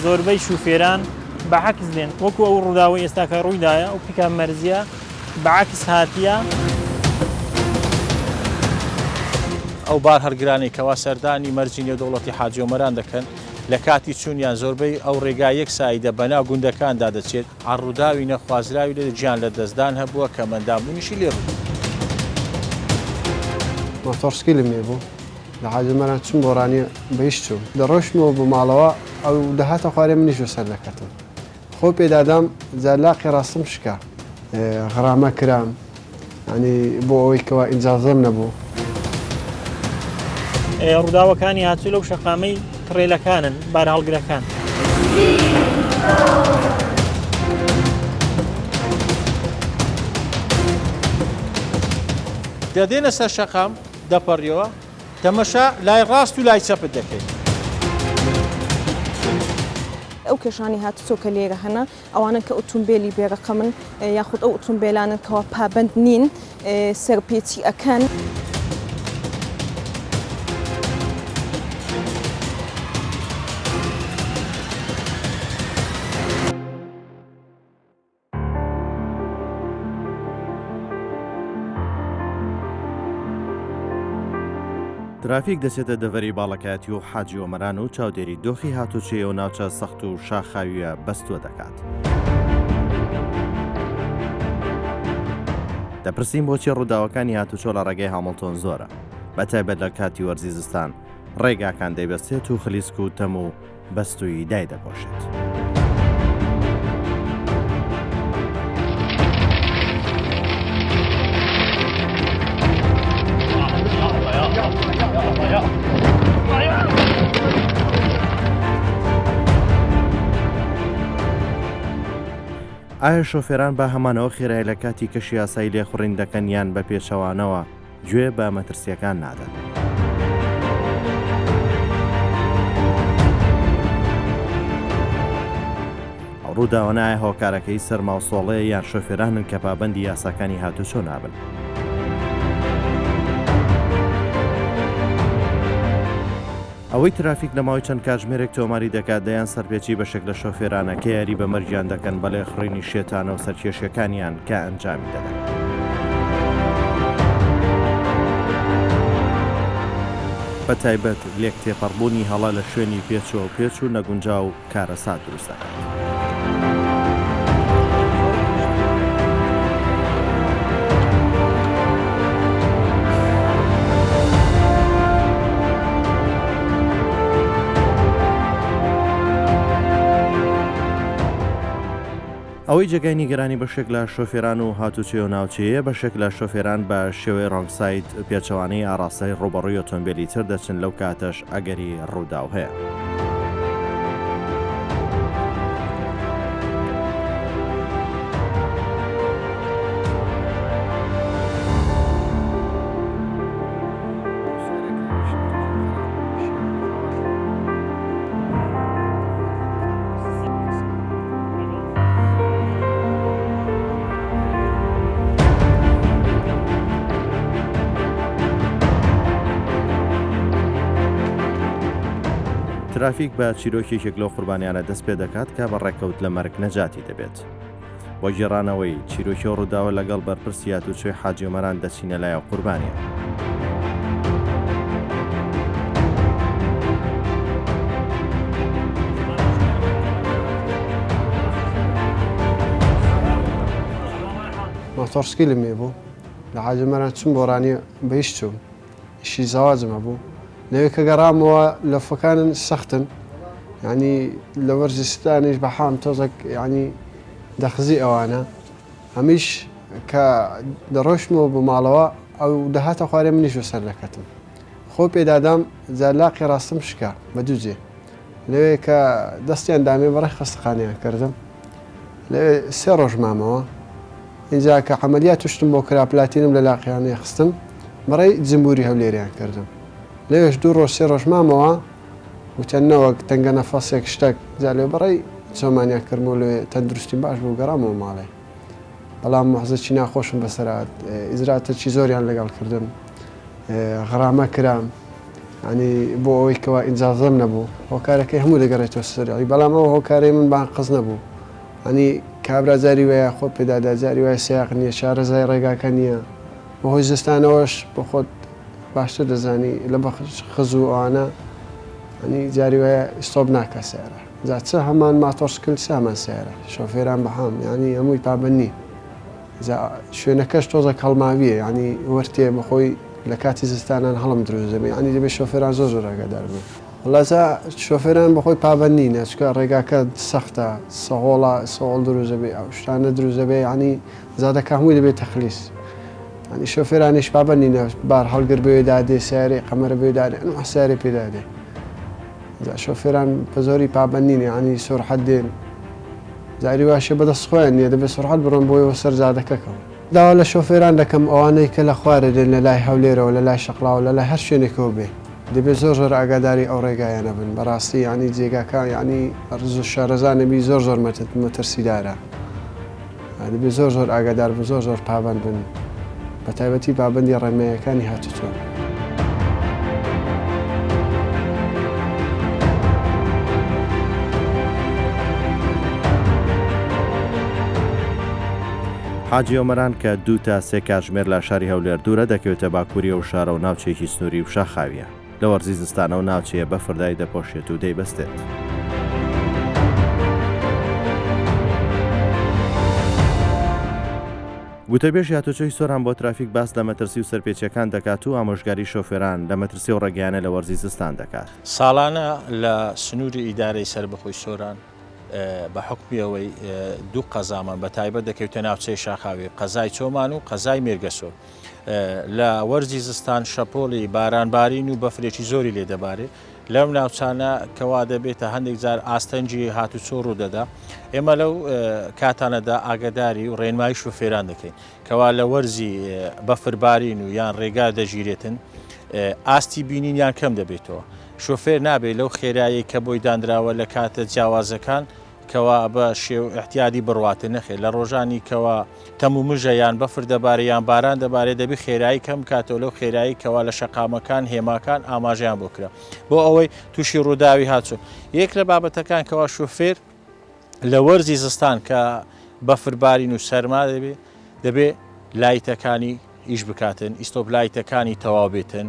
زۆربەی شوفێران بەعکس دێن وەکو ئەو ڕووداوە ئێستا کە ڕوویدایە ئەو پیکان مەرزیە بەعکس هاتیە. ئەو بار هەرگرانی کەوا سەردانی مەرجی نێودەوڵەتی حاجی عومەران دەکەن لە کاتی چوونیان زۆربەی ئەو ڕێگا یەک سایدە بەناو گوندەکاندا دەچێت ڕووداوی نەخوازراوی لێ گیان لە دەستدان هەبووە کە مەندامبوونیشی لێ ڕوو. مۆتۆرسکی لێ بوو لە حاجی عومەران چوون بۆ ڕانیە بەیش چوو دەڕۆشتمەوە بۆ ماڵەوە ئەو دەهاتە خوارێ منیش سەر دەکەتم خۆ پێدادام جالاقی ڕاستم شکا غەرامە کرام ینی بۆ ئەوەی کەوا ئیجازەم نەبوو. ڕووداوەکانی هاتووی لەو شەقامەی تڕێلەکانن بار هەڵگرەکان. دەدێنە سەر شەقام دەپەڕیەوە تەمەشا لای ڕاست و لای چەپت دەکەیت. ئەو کێشانی هاتوچۆ کە لێرە هەنا ئەوانە کە ئۆتۆمبیلی بێرەقەمن یاخود ئەو ئۆتۆمبیلانن کەوا پابند نین سەرپێچی ئەکەن. ترافیک دەچێتە دەڤەری باڵەکەتی و حاجی عومەران و چاودێری دۆخی هاتوچێ و ناوچە سەخت و شاخاویە بەستووە دەکات. دەپرسیم بۆچی ڕووداوەکانی هاتوچۆ لە ڕێگەی هامڵتۆن زۆرە بەتایبەت لە کاتی وەرزی زستان ڕێگاکان دەیبەستێت و خلیسک و تەم و بەستووی دای دەپۆشێت. ئایا شۆفێران بە هەمانەوە خێرای لە کاتی کەشی یاسایی لێخوڕین دەکەن یان بە پێچەوانەوە گوێ بە مەترسیەکان نادەن؟ ڕووداوەنایە هۆکارەکەی سەرماوسۆڵەیە یان شۆفێرانن کە پابەندی یاساکانی هاتوچۆ نابن. ئەوەی ترافیک لە ماوەی چەند کاتژمێرێک تۆماری دەکات دەیان سەرپێچی بەشێک لە شۆفێرانە کە یاری بە مەرجیان دەکەن بەڵێ خوڕینی شێتانە و سەرکێشیەکانیان کە ئەنجامی دەدەن. بە تایبەت لێک تێپەڕبوونی هەڵا لە شوێنی پێچەوە پێچ و نەگونجا و کارەسات دروست دەکات. ئەوەی جێگای نیگەرانی بەشێک لە شۆفێران و هاتوچێ و ناوچەیە بەشێک لە شۆفێران بە شێوەی ڕۆنگساید پێچەوانەی ئاراستەی ڕوبەڕووی ئۆتۆمبیلی تر دەچن لەو کاتەش ئەگەری ڕووداو هەیە. ترافیک بە چیرۆکێکێک لەو قوربانیانە دەست پێ دەکات کە بە ڕێکەوت لە مەرگ نەجاتی دەبێت. بۆ گێڕانەوەی چیرۆکی و ڕووداوە لەگەڵ بەرپرسی هاتوچۆی حاجی عومەران دەچینە لایەو قوربانیە. مۆتۆرسکی لێ بوو لە حاجی عومەران چوون بۆ ڕانیە بەیش چوون ئیشی زەواجمە بوو لەوێ کە گەڕامەوە لەفەکانن سەختن ینی لە وەرزی ستانیش بە حام تۆزێک ینی دەخزی ئەوانە هەمیش کە دەڕۆشتمەوە بۆ ماڵەوە ئەو دەهاتە خوارێ منیش سەر دەکەتم خۆ پێدادام جالاقی ڕاستم شکا بە دووجێ لەوێ کە دەستیان دامێ بەڕێ خەستەخانەیان کردم لەوێ 3 ڕۆژ مامەوە اینجا کە عەمەلیات توشتم بۆ کرا پلاتینم لە لاقییانەیە خستم بەڕێی جمبوری هەولێریان کردم لەوێش 2 ڕۆژ 3 ڕۆژ مامەوە وتەنەوەک تەنگە نەفەسێک شتێک جا لێ بەڕێی چۆمانیا کردمەوە لێ تەندروستی باش بوو گەڕامەوە ماڵێ بەڵام مەحزەکی ناخۆشم بەسەرات ئیزراتەکی زۆریان لەگەڵ کردم غەرامە کرام ینی بۆ ئەوەی کەوا ئینجازەم نەبوو هۆکارەکەی هەموو دەگەڕێتەوە سەرعی بەڵام ئەو هۆکارەی من بان قەز نەبوو ئەنی کابرا جاری وایە خۆ پێدادا جاری وایە سیاق نییە شارەزای ڕێگاکە نییە بەهۆی زستانەوەش بۆ خۆت باشتر دەزانی لە بە خز و ئەوانە ئەنی جاری وایە ئستۆب ناکە سیارە جا چ هەمان ماتۆرسکل سامان سیارە شۆفێران بەهام ینی هەمووی پابندنی شوێنەکەش تۆزە کەڵماویە ینی وەرتێ بەخۆی لە کاتی زستانان هەڵم دروزەبێ ینی دەبێت شۆفێران زۆر ئاگادار بوو وڵازە شۆفێران بەخۆی پابندنی نەچکە ڕێگاکە سەختە سەهۆڵە سەهۆڵ دروزەبێ ئەو شتانە دروزەبێ ینی زادەکە هەمووی دەبێت تەخلیس ینی شۆفێرانیش پابندی نە بار هەڵگر بێدادێ سیارێ قەمەرە بێدادێ سیارێ پێدادێ شۆفێران بە زۆری پابندینێ ینی سۆرحەت دێن زاری واشە بەدەست خۆیان نییە دەبێت سۆرحەت بڕۆن بۆیەوە سەر زادەکەکەەوە داوا لە شۆفێران دەکەم ئەوانەی کە لە خوارە دێن لە لای هەولێرەوە لە لای شەقڵاوە لە لای هەر شوێنێکەوە بێ دەبێت زۆر ئاگاداری ئەو ڕێگایانە بن بەڕاستی ینی جێگاکە ینی ڕز و شارەزانەبی زۆر مەترسیدارە دەبێت زۆر ئاگادار بن زۆر پابند بن بە تایبەتی پابندی ڕێمەیەەکانی هاتوچۆ حاجی ئۆمەران کە 2 تا 3 کاتژمێر لە شاری هەولێر دوورە دەکەوێتە باکووری و شارە و ناوچێکی سنووری و شاخاویە لە وەرزی زستانە و ناوچەیە بەفردای دەپۆشێت و دەیبەستێت. گوتەبێژ یاتۆچۆی سۆران بۆ ترافیک باس لە مەترسی و سەرپێچیەکان دەکات و ئامۆژگاری شۆفێران لە مەترسی و ڕێگەیانە لە وەرزی زستان دەکات. ساڵانە لە سنووری ئیدارەی سەربەخۆی سۆران بە حکمیەوەی 2 قەزامان بە تایبەت دەکەوتە ناوچەی شاخاوی قەزای چۆمان و قەزای مێرگەسۆ لە وەرزی زستان شەپۆڵی بارانبارین و بەفرێکی زۆری لێ دەبارێت لەم ناوچانە کەوا دەبێتە هەندێک جار ئاستەنجی هاتوچۆ ڕوودەدا ئێمە لەو کاتانەدا ئاگداری و ڕێنمایی شوفێران دەکەین کەوا لە وەرزی بەفربارین و یان ڕێگا دەژیرێتن ئاستی بینین یان کەم دەبێتەوە شۆفێر نابێت لەو خێرایی کە بۆی دانراوە لە کاتە جیاوازەکان کەوا بە شێو احتیادی بڕواتە نەخێت لە ڕۆژانی کەوا تەم و مژە یان بەفر دەبارێت یان باران دەبارێت دەبی خێرایی کەم کاتەوە لەو خێرایی کەوا لە شەقامەکان هێماکان ئاماژیان بۆ کرا بۆ ئەوەی تووشی ڕووداوی هاتچوو یەک لە بابەتەکان کەوا شۆفێر لە وەرزی زستان کە بەفربارین و سەرما دەبێت لایتەکانی ئیش بکاتن ئیستۆپ لایتەکانی تەواو بێتن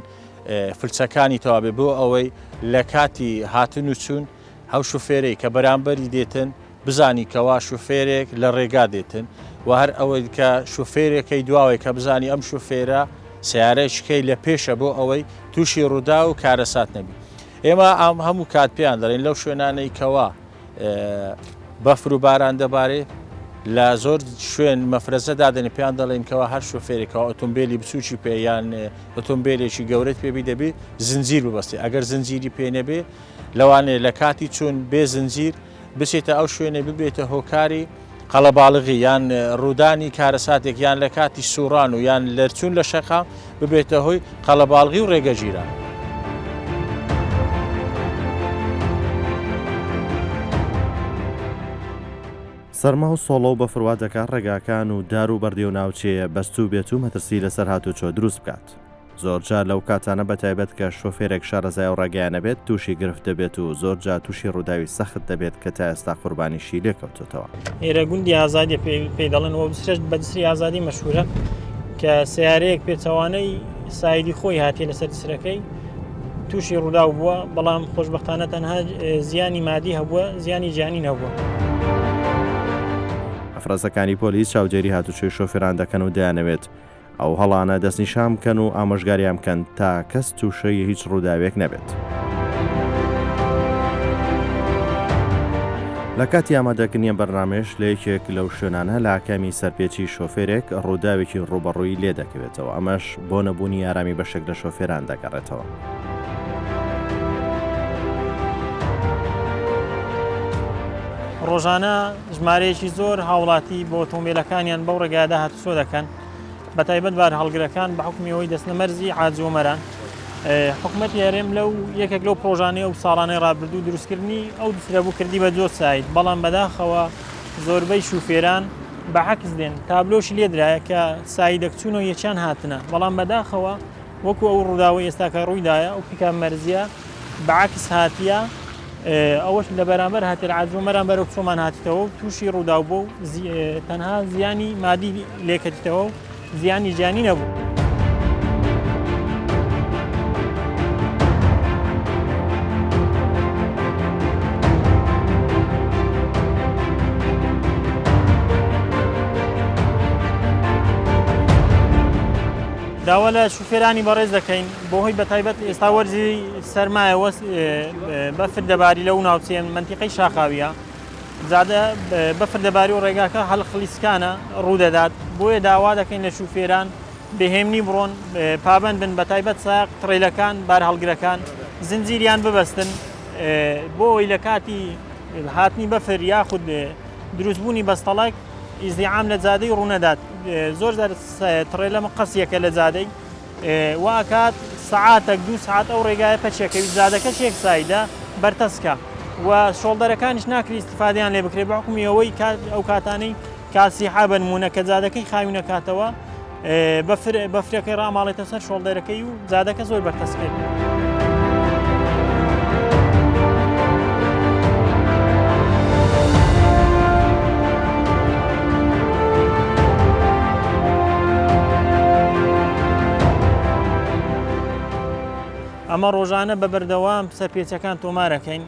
فلچەکانی تەواوێ بۆ ئەوەی لە کاتی هاتن و چوون هەو شوفێرەی کە بەرامبەری دێتن بزانی کەوا شوفێرێک لە ڕێگا دێتن و هەر ئەوەی کە شوفێرێکەکەی دواوەی کە بزانی ئەم شوفێرە سیارەیەشکەی لە پێشە بۆ ئەوەی تووشی ڕوودا و کارەسات نەبی ئێمە ئەم هەموو کات پێیان دەڵێن لەو شوێنانەی کەوا بەفر و باران دەبارێت لە زۆر شوێن مەفرەزە دادنی پێیان دەڵێن کەوا هەر شوفێرێکەوە ئۆتۆمبیلی بچوکی پێیان ئۆتۆمبیلێکی گەورەت پێبی دەبێت زنجیر ببەستی ئەگەر زنجیری پێ نەبێ لەوانەیە لە کاتی چوون بێ زنجیر بچێتە ئەو شوێنە ببێتە هۆکاری قەڵەباڵغی یان ڕوودانی کارەساتێک یان لە کاتی سووران و یان لەرچوون لە شەقام ببێتە هۆی قەڵەباڵغی و ڕێگەگیران. سەرما و سۆڵە و بەفروا دەکات ڕێگاکان و دار و بەردێ و ناوچەیە بەستوو بێت و مەترسی لەسەر هاتوچۆ دروست بکات. زۆرجار لەو کاتانە بەتایبەت کە شۆفێرێک شارەزای و ڕێگەیانە بێت تووشی گرفت دەبێت و زۆرجار تووشی ڕووداوی سەخت دەبێت کە تا ئێستا قوربانیشی لێکەوتێتەوە. ئێرە گوندی ئازادی پێی دەڵێنەوە بسرێت بەدسری ئازادی مەشهورە کە سیارەیەک پێچەوانەی سایدی خۆی هاتیە لەسەر دسرەکەی تووشی ڕوودا بووە بەڵام خۆشبەختانە تەنها زیانی مادی هەبووە زیانی جیانی نەبووە. ئەفرازەکانی پۆلیس چاودێری هاتوچۆی شۆفێران دەکەن و دەیانەوێت ئەو هەڵانە دەستنیشان بکەن و ئامۆژگاریان بکەن تا کەس تووشەی هیچ ڕووداوێک نەبێت. لە کاتی ئامادەکردنیە بەرنامێش لە یەکێک لەو شوێنانە لە ئاکامی سەرپێچی شۆفێرێک ڕووداوێکی ڕوبەڕووی لێ دەکەوێتەوە ئەمەش بۆ نەبوونی یارامی بەشێک لە شۆفێران دەگەڕێتەوە. ڕۆژانە ژمارەیەکی زۆر هاوڵاتی بۆ ئۆتۆمبیلەکانیان بەو ڕێگایدا هاتوچۆ دەکەن بەتایبەت بار هەڵگرەکان بە حکمیەوەی دەستنە مەرزی حاجی ئۆمەران حکومەت یارێم لەو یەکێک لەو پرۆژانەی و ساڵانەی ڕابردوو دروستکردنی ئەو دوسرەبوو کردی بە جۆ سایت بەڵام بەداخەوە زۆربەی شوفێران بە حەکس دێن تابلۆشی لێدرایە کە سایدەکچوون و یەکیان هاتنە بەڵام بەداخەوە وەکو ئەو ڕووداوی ئێستاکە ڕوویدایە ئەو پیکە مەرزیە بەعکس هاتیە ئەوەش لە بەرامبەر هاتێ عاجۆمەران بەرەو چۆمان هاتیتەوە و تووشی ڕوودا بوو و تەنها زیانی مادی لێکەتیتەوە و زیانی ژیانی نەبوو. داوا لە شوفێرانی بەڕێز دەکەین بۆ هۆی بەتایبەت ئێستا وەرزی سەرمایە بەفر دەباری لەو ناوچەیە منتیقەی شاخاویە زادە بەفر دەباری و ڕێگاکە هەڵخلیسکانە ڕوودەدات بۆیە داوا دەکەین لە شوفێران بەهێمنی بڕۆن پابەند بن بەتایبەت ساق تڕێلەکان بار هەڵگرەکان زنجیریان ببەستن بۆ ئەوی لە کاتی هاتنی بەفر یاخود دروستبوونی بەستەڵک ئیزدیعام لە جادەی ڕوونەدات زۆر تڕێلە مەقەسیەکە لە جادەی واکات سعاتێک 2 ساعت ئەو ڕێگایە پەچەکەوی زادەکە شێک سایدا بەرتەسکە و شۆڵدەرەکانیش ناکری استیفادیان لێ بکرێت بە حکومی ئەوەی ئەو کاتانەی کاسیحا بنمونە کە جادەکەی خاوی نەکاتەوە بەفرەکەی ڕاماڵێتە سەر شۆڵدەرەکەی و زادەکە زۆر بەرتەسکێت. ئەمە ڕۆژانە بە بەردەوام سەرپێچەکان تۆمارەکەین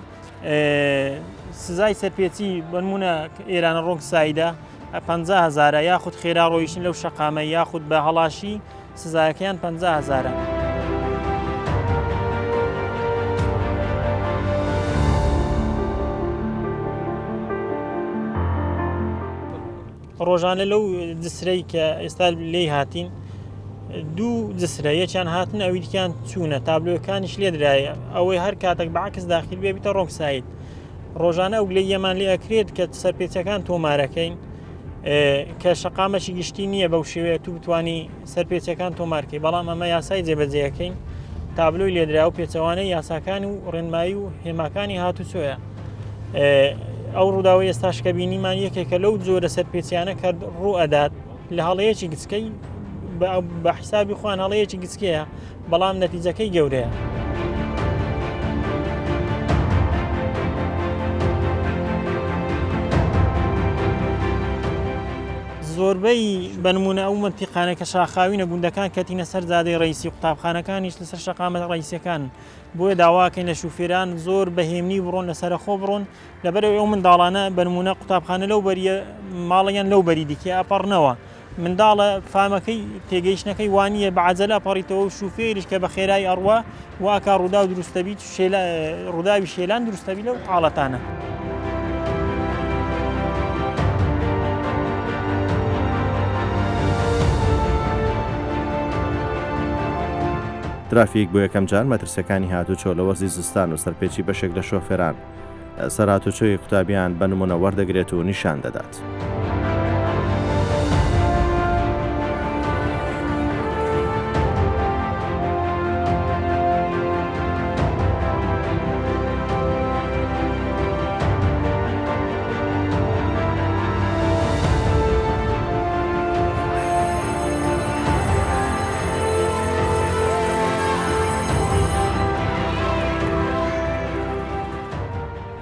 سزای سەرپێچی بنمونە ئێرانە ڕۆنگ سایدا 50,000 یاخود خێرا ڕۆیشتن لەو شەقامە یاخود بە هەڵاشی سزایەکەیان 50,000. ڕۆژانە لەو جسرەی کە ئێستا لێی هاتین دوو جسرە یەکیان هاتن ئەوی دیکان چوونە تابلۆکانیش لێ درایە ئەوەی هەر کاتێک بەعکس داخل بێتە ڕۆنگ سایت ڕۆژانە ئەو لێ یەمان لێ ئەکرێت کە سەرپێچەکان تۆمارەکەین کە شەقامەشی گشتی نییە بەو شێوەیە تو بتوانی سەرپێچەکان تۆمارکەی بەڵام ئەمە یاسای جێبەجێەکەین تابلۆی لێدرا و پێچەوانەی یاساکان و ڕێنمایی و هێماکانی هاتوچۆیە ئەو ڕووداوی ئێستاشکە بینیمان یەکێکە لەو جۆرە سەرپێچیانە کە ڕوو ئەدات لە هەڵەیەکی گچکەی بە حسابی خوان هەڵەیەکی گچکەیە بەڵام نەتیجەکەی گەورەیە. زۆربەی بنمونە ئەو منتیقانە کە شاخاوینە گوندەکان کەتینە سەر زادەی ڕیسی قوتابخانەکانیش لەسەر شەقامەت ڕیسەکان بۆیە داواکەین لە شوفێران زۆر بەهێمنی بڕۆن لەسەرخۆ بڕۆن لەبەرەوەی ئەو منداڵانە بنمونە قوتابخانە لەو بەریە ماڵیان لەو بەری دیکە ئەپەڕنەوە منداڵە فامەکەی تێگەیشتنەکەی وانە بەعجەلە ئەپەڕیتەوە و شوفێریش کە بە خێرای ئەڕوا واکە ڕوودا و دروستەبی ڕووداوی شێلان دروستەبی لەو حاڵەتانە. ترافیک بۆ یەکەم جار مەترسیەکانی هاتوچۆ لە وەرزی زستان و سەرپێکی بەشێک لە شۆفێران سەر هاتوچۆی قوتابیان بە نمونە وەردەگرێت و نیشان دەدات.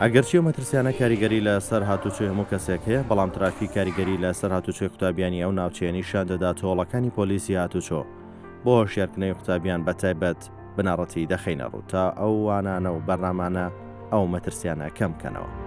ئەگەرچی و مەترسیانە کاریگەری لە سەر هاتوچۆی هەموو کەسێک هەیە بەڵام ترافی کاریگەری لە سەر هاتوچۆی قوتابیانی ئەو ناوچەیە نیشان دەدات تۆڵەکانی پۆلیسی هاتوچۆ بۆ هۆشیارکردنەوەی قوتابیان بەتایبەت بنەڕەتی دەخینە ڕوو تا ئەو وانانە و بەرنامانە ئەو مەترسیانە کەم بکەنەوە.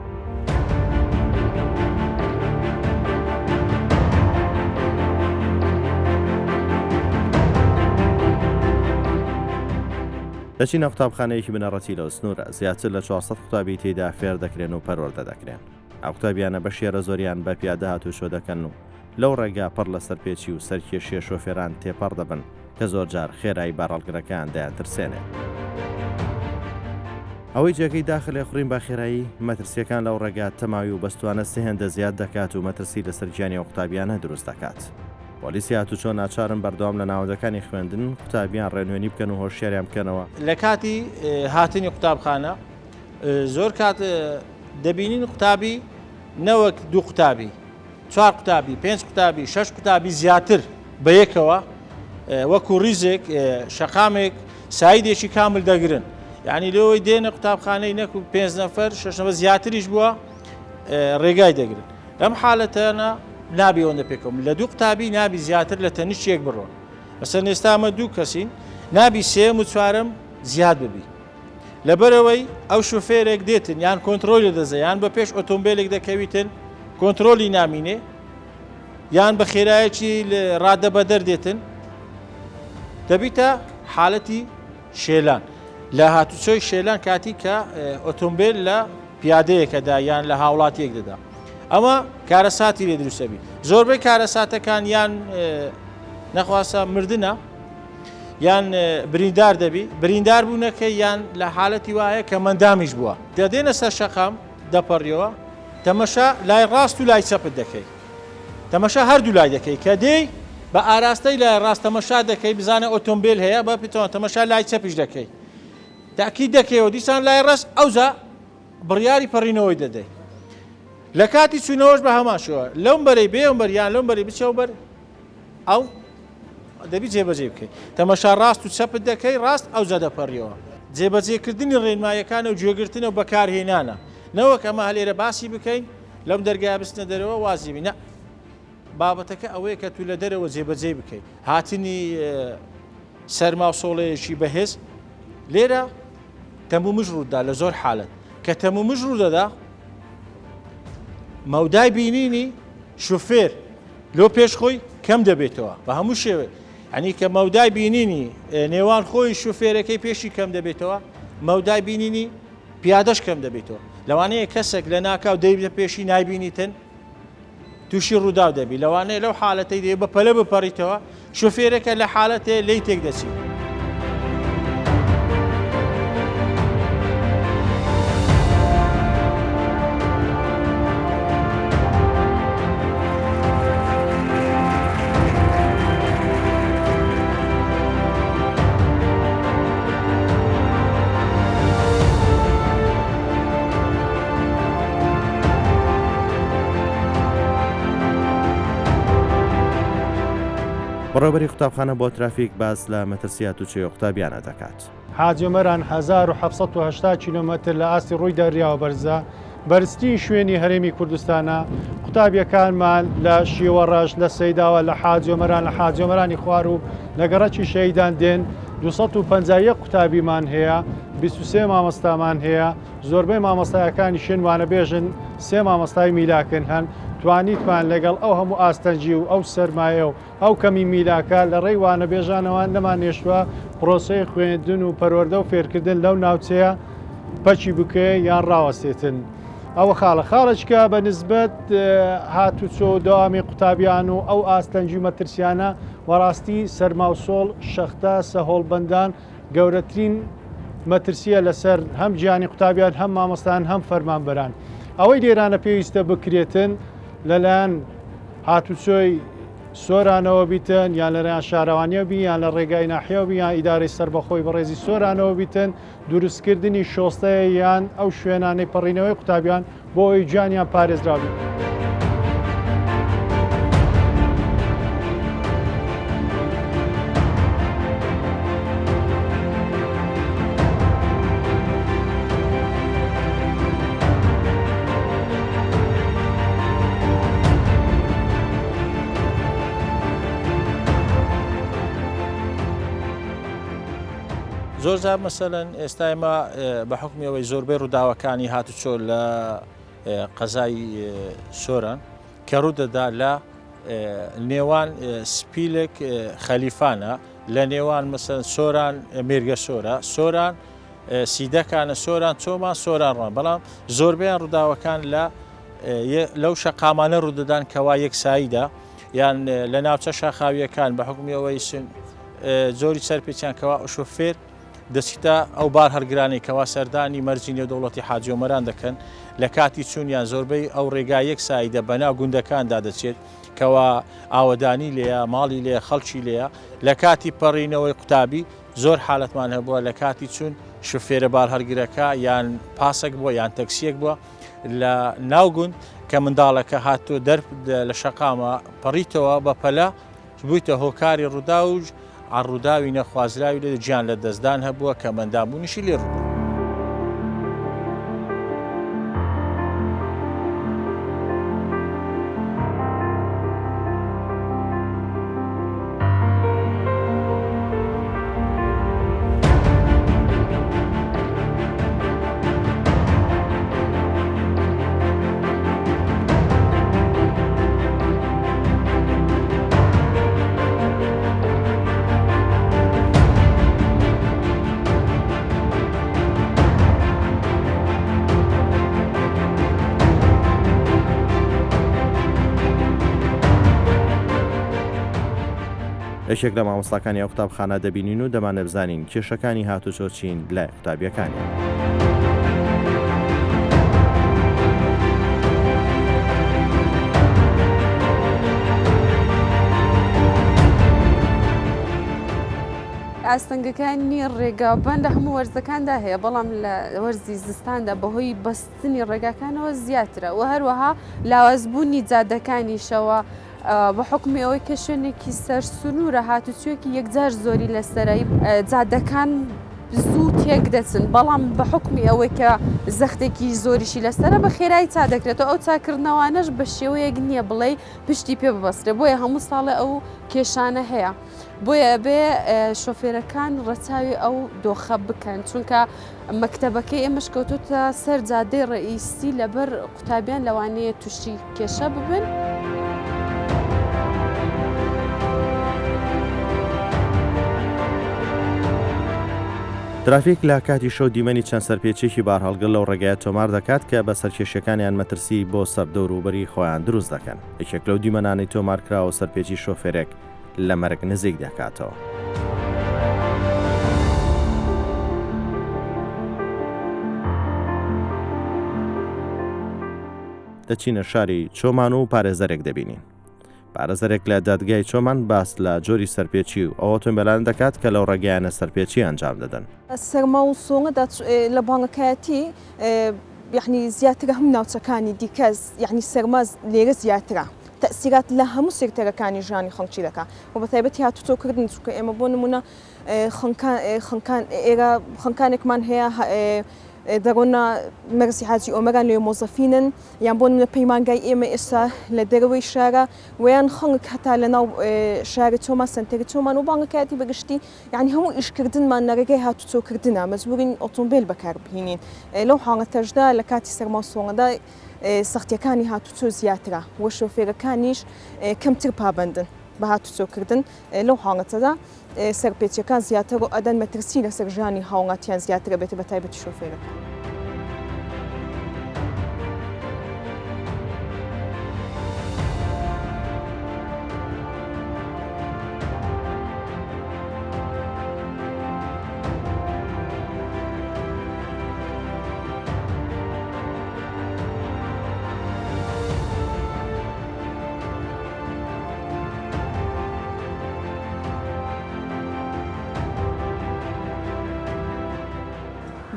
دەچینە قوتابخانەیەکی بنەڕەتی لە سنوورە زیاتر لە 400 قوتابی تێدا فێر دەکرێن و پەروەردە دەکرێن. ئەو قوتابیانە بە شێرە زۆریان بە پیادە هاتوچۆ دەکەن و لەو ڕێگا پڕ لە سەرپێچی و سەرکێشیە شۆفێران تێپەڕ دەبن کە زۆر جار خێرایی باڕەڵگرەکان دەیانترسێنێ. ئەوەی جێگەی داخلێ خوڕین با خێرایی مەترسیەکان لەو ڕێگا تەماوی و بەستوانە سێهێندە زیاد دەکات و مەترسی لەسەر گیانی ئەو قوتابیانە دروست دەکات. پۆلیسی هاتوچۆ ناچارن بەردەوام لە ناوەندەکانی خوێندن قوتابیان ڕێنوێنی بکەن و هۆشیاریان بکەنەوە. لە کاتی هاتنی قوتابخانە زۆر کات دەبینین قوتابی نەوەک دوو قوتابی 4 قوتابی 5 قوتابی 6 قوتابی زیاتر بە یەکەوە وەکو ریزێک شەقامێک سایدێکی کامل دەگرن یعنی لەوەی دێنە قوتابخانەی نەکو 5 نەفەر 6 نەفەر زیاتریش بووە ڕێگای دەگرن لەم حالەتەنە نابی ئەوەندە پێکەوم لە دوو قوتابی نابی زیاتر لە تەنیشتێک بڕۆن مەسەن ئێستامە دوو کەسین نابی سێم و چوارم زیاد ببی لەبەرەوەی ئەو شوفێرێک دێتن یان کۆنتترۆلی دەزە یان بە پێش ئۆتۆمبیلێک دەکەویتن کۆنتترۆلی نامینێ یان بە خێرایەکی ڕادەبەدەر دێتن دەبیتە حالەتی شێلان لە هاتوچۆی شێلان کاتی کە ئۆتۆمبیل لە پیادەیەکەدا یان لە هاوڵاتیەک دەدا ئەمە کارەساتی لێ دروستەبی زۆربەی کارەساتەکان یان نەخواسە مردنە یان بریندار دەبی بریندار بوونەکە یان لە حالەتی وایە کە مەندامیش بووە دەدێنە سەر شەقام دەپەڕیەوە تەمەشا لای ڕاست و لای چەپت دەکەی تەمەشا هەردوو لای دەکەی کە دێی بە ئاراستەی لای ڕاست تەمەشا دەکەی بزانە ئۆتۆمبیل هەیە بە پێتەوە تەمەشا لای چەپیش دەکەی تاکی دەکەیەوە دیسان لای ڕاست ئەوزا بڕیاری پەڕینەوەی دەدەی لە کاتی چوونەوەش بە هەماشەوە لەم بەرەی بێ بەر یان لەم بەری بچەو بەر ئەو دەبی جێبەجێ بکەیت تەمەشا ڕاست و چەپت دەکەی ڕاست ئەو زەدەپەڕیەوە جێبەجێکردنی ڕێنمایەکانە و گوێگرتنە و بەکارهێنانە نەوەک ئەمە هەلێرە باسی بکەین لەم دەرگای بستنە دەرەوە وازیبی نە بابەتەکە ئەوەیە کە تو لە دەرەوە جێبەجێ بکەیت هاتنی سەرما و سۆڵەیەکی بەهێز لێرە تەمومش ڕوودا لە زۆر حالت کە تەمومش ڕوودەدا مەودای بینینی شوفێر لۆ پێش خۆی کەم دەبێتەوە بە هەموو شێوێ ئەنی کە مەودای بینینی نێوان خۆی شوفێرەکەی پێشی کەم دەبێتەوە مەودای بینینی پیادەش کەم دەبێتەوە لەوانەیە کەسێک لە ناکاو دەیبێت پێشی نایبینیتن تووشی ڕوودا دەبی لەوانەیە لەو حالەتەی دێ بە پەلە بپەڕیتەوە شوفێرەکە لە حالەتێ لی تێک دەچی بەڕێوەبەری قوتابخانە بۆ ترافیک باس لە مەترسیات و چێ قوتابیانە دەکات. حاجەمەران 1780 کیلومتر لە ئاستی ڕووی دەریاوە بەرزە بەرزترین شوێنی هەرێمی کوردستانە قوتابیەکانمان لە شیوەڕەش لە سەیداوە لە حاجەمەران لە حاجەمەرانی خوار و لە گەڕەکی شەیدان دێن 251 قوتابیمان هەیە 23 مامۆستامان هەیە زۆربەی مامۆستایەکانی شوێنوانە بێژن 3 مامۆستای میلاکن هەن توانیتمان لەگەڵ ئەو هەموو ئاستەنجی و ئەو سەرمایە و ئەو کەمی میلاکە لە ڕێیوانە بێژانەوان نەمان نێشتووە پرۆسەی خوێندن و پەروەردە و فێرکردن لەو ناوچەیە پەچی بکەیە یان ڕاوەستێتن. ئەوە خاڵەچکە بە نسبەت هاتوچۆ داوامی قوتابیان و ئەو ئاستەنجی مەترسیانە وەڕاستی سەرما و سۆڵ شەختە سەهۆڵبەندان گەورەترین مەترسیە لەسەر هەم گیانی قوتابیان هەم مامۆستان هەم فەرمانبەران. ئەوەی لێرانە پێویستە بکرێتن لەلایەن هاتوچۆی سۆرانەوە بیتن یان لەلایەن شارەوانیە بی یان لە ڕێگای ناحیە بی یان ئیدارەی سەربەخۆی بەڕێزی سۆرانەوە بیتن دروستکردنی شۆستەیە یان ئەو شوێنانەی پەڕینەوەی قوتابیان بۆ ئەوی گیانیان پارێزراوی. زۆرجار مەسەلەن ئێستا ئێمە بە حکمیەوەی زۆربەی ڕووداوەکانی هاتوچۆ لە قەزای سۆران کە ڕوودەدا لە نێوان سپیلێک خەلیفانە لە نێوان مەسەن سۆران مێرگە سۆرە سۆران سیدەکانە سۆران چۆمان سۆران ڕوان بەڵام زۆربیان ڕووداوەکان لەو شەقامانە ڕوودەدان کەوا یەکساییدا یان لە ناوچە شاخاویەکان بە حکمیەوەی زۆری سەرپێچیان کەوا شوفێر دەچیتە ئەو بار هەرگرانی کەوا سەردانی مەرجی نێودەوڵەتی حاجۆمەران دەکەن لە کاتی چوونیان زۆربەی ئەو ڕێگای یەکساییدە بەناو گوندەکاندا دەچێت کەوا ئاوەدانی لێە ماڵی لێ خەڵکی لێە لە کاتی پەڕینەوەی قوتابی زۆر حالەتمان هەبووە لە کاتی چوون شوفێرە بار هەرگرەکە یان پاسێک بووە یان تەکسیەک بووە لە ناوگوند کە منداڵەکە هاتووە لە شەقامە پەڕیتەوە بە پەلە بوویتە هۆکاری ڕوودا و ئاڕووداوی نەخوازراوی لێ گیان لە دەستدان هەبووە کە مەندامبوونیشی لێ ڕوو. یەکێک لە مامۆستاکانی ئەو قوتابخانە دەبینین و دەمانە بزانین کێشەکانی هاتوچۆ چین لای قوتابیەکانیان. ئاستەنگەکانی ڕێگابان لە هەموو وەرزەکاندا هەیە، بەڵام لە وەرزی زستاندا بەهۆی بەستنی ڕێگاکانەوە زیاترە و هەروەها لاوازبوونی جادەکانیشەوە بە حکمی ئەوەی کە شوێنێکی سەرسنوورە هاتوچوێکی یەکجار زۆری لەسەرای جادەکان زوو تێک دەچن، بەڵام بە حکمی ئەوەی کە زەختێکی زۆریشی لەسرە بە خێرایی چا دەکرێتەوە. ئەو چاکردنەوانەش بە شێوەیەک نییە بڵێ پشتی پێ ببەسترێ، بۆیە هەموو ساڵە ئەو کێشانە هەیە. بۆیە بێ شۆفێرەکان ڕەچاوی ئەو دۆخە بکەن، چونکە مەکتەبەکەی ئێمەش کەوتوتە سەر جادەی ڕئیسی لەبەر قوتابیان لەوانەیە تووشی کێشە ببن. ترافیک لە کاتی شەو دیمەنی چەند سەرپێچێکی بار هەڵگەڵ لەو ڕێگایە تۆمار دەکات کە بە سەرکێشیەکانیان مەترسی بۆ سەردەوروبەری خۆیان دروست دەکەن. یەکێک لەو دیمەنانەی تۆمار کراوە سەرپێچی شۆفێرێک لە مەرگ نزیک دەکاتەوە. دەچینە شاری چۆمان و پارێزەرێک دەبینین. پارێزەرێک لە دادگای چۆمان باس لە جۆری سەرپێچی و ئۆتۆمبیلان دەکات کە لەو ڕێگەیانە سەرپێچی ئەنجام دەدەن. سەرما و سۆڭەدا لە بانگەکایەتی یعنی زیاترە هەم ناوچەکانی دیکەس یعنی سەرما لێرە زیاترە. تەسیرات لە هەموو سێکتەرەکانی ژیانی خەڵکی دەکات و بەتایبەتی هاتوچۆکردن، چونکە ئێمە بۆ نمونە ئێرە خەنکانێکمان هەیە دەڕۆنە مەرزی حاجی ئۆمەران لێ مۆزەفینن، یان بۆ نمونە پەیمانگای ئێمە ئێستا لە دەرەوەی شارە ویان خەڵک هەتا لە ناو شاری چۆمان سنتەری چۆمان و بانگەکایەتی بەگشتی یعنی هەموو ئیشکردنمان نەرەگەی هاتوچۆکردنە، مەجبورین ئۆتۆمبیل بەکاربهێنین. لەو حاڵەتەشدا لە کاتی سەرما و سۆڭەدا سەختیەکانی هاتوچۆ زیاترە وە شۆفێرەکانیش کەمتر پابەندن بە هاتوچۆکردن. لەو حاڵەتەدا سەرپێچیەکان زیاتر و ئەدەن مەترسی لەسەر ژیانی هاوڵاتیان زیاترە بێتە بە تایبەتی شۆفێرەکان.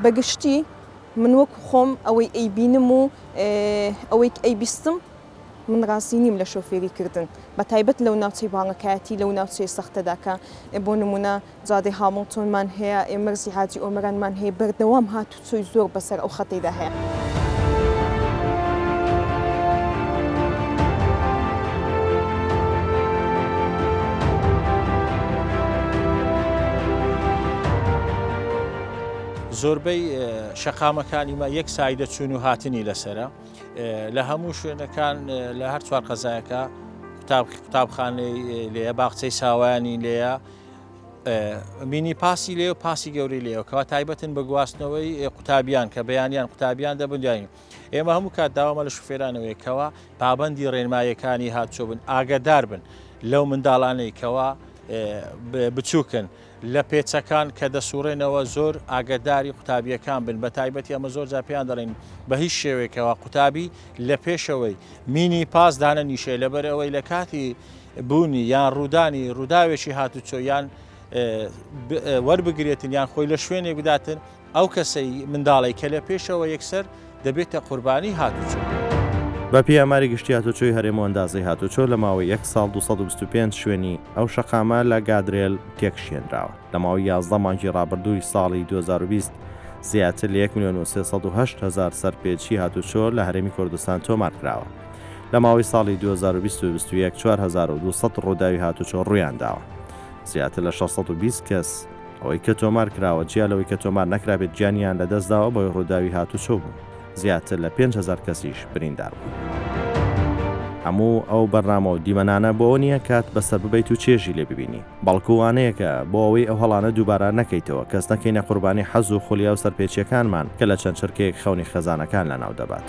بەگشتی من وەکو خۆم ئەوەی ئەیبینم و ئەوەی ئەیبیستم من ڕاستی نیم لە شۆفێریکردن، بە تایبەت لەو ناوچەی بانگەکایەتی لەو ناوچەی سەختەداکە. بۆ نمونە جادەی هامڵتۆنمان هەیە، مەرزی حاجی ئۆمەرانمان هەیە، بەردەوام هاتوچۆی زۆر بەسەر ئەو خەتەیدا هەیە. زۆربەی شەقامەکانی مە یەک سایدە چوون و هاتنی لەسرە لە هەموو شوێنەکان لە هەر چوار قەزایەکە قوتابخانەی لێە، باخچەی ساوایانی لێە، مینی پاسی لێ و پاسی گەوری لێەوە کەوا تایبەتن بە گواستنەوەی قوتابیان کە بەیانیان قوتابیان دەبنیانی. ئێمە هەموو کات داوامە لە شوفێرانەوەیکەوە پابەندی ڕێنمایەکانی هاتچۆ بن، ئاگادار بن لەو منداڵانەی کەوا بچووکن لە پێچەکان کە دەسوڕێنەوە زۆر ئاگداری قوتابیەکان بن. بە تایبەتی ئەمە زۆر جا پێیان دەڵێن بە هیچ شێوێکەوە قوتابی لە پێشەوەی مینی پاس دانە نیشێ لەبەر ئەوەی لە کاتی بوونی یان ڕوودانی ڕووداوێکی هاتوچۆ یان وەربگرێتن یان خۆی لە شوێنێک بداتن، ئەو کەسەی منداڵی کە لە پێشەوە یەکسەر دەبێتە قوربانی هاتوچۆ. بە پێیاماری گشتی هاتوچۆی هەرێم و ئەندازەی هاتوچۆ لە ماوەی 1 ساڵ 225 شوێنی ئەو شەقامە لە گادرێل تێکشێنراوە. لە ماوەی 11 مانگی ڕابردووی ساڵی 2020 زیاتر لە 1,308,000 سەرپێچی هاتوچۆ لە هەرێمی کوردستان تۆمار کراوە. لە ماوەی ساڵی 2021 4,200 ڕووداوی هاتوچۆ ڕوویان داوە. زیاتر لە 620 کەس ئەوەی کە تۆمار کراوە جیالەوەی کە تۆمار نەکرابێت گیانیان لەدەستداوە بۆی ڕووداوی هاتوچۆ بوو. زیاتر لە 5,000 کەسیش بریندار بوو. هەموو ئەو بەرنامە و دیمەنانە بۆ نییە کات بەسەر ببیت و چێژی لێ ببینی، بەڵکووانەیەکە بۆ ئەوەی ئەو هەڵانە دووبارە نەکەیتەوە، کەس نەکەینە قوربانی حەز و خولیا و سەرپێچیەکانمان کە لە چەند چرکەیەک خەونی خەزانەکان لەناو دەبات.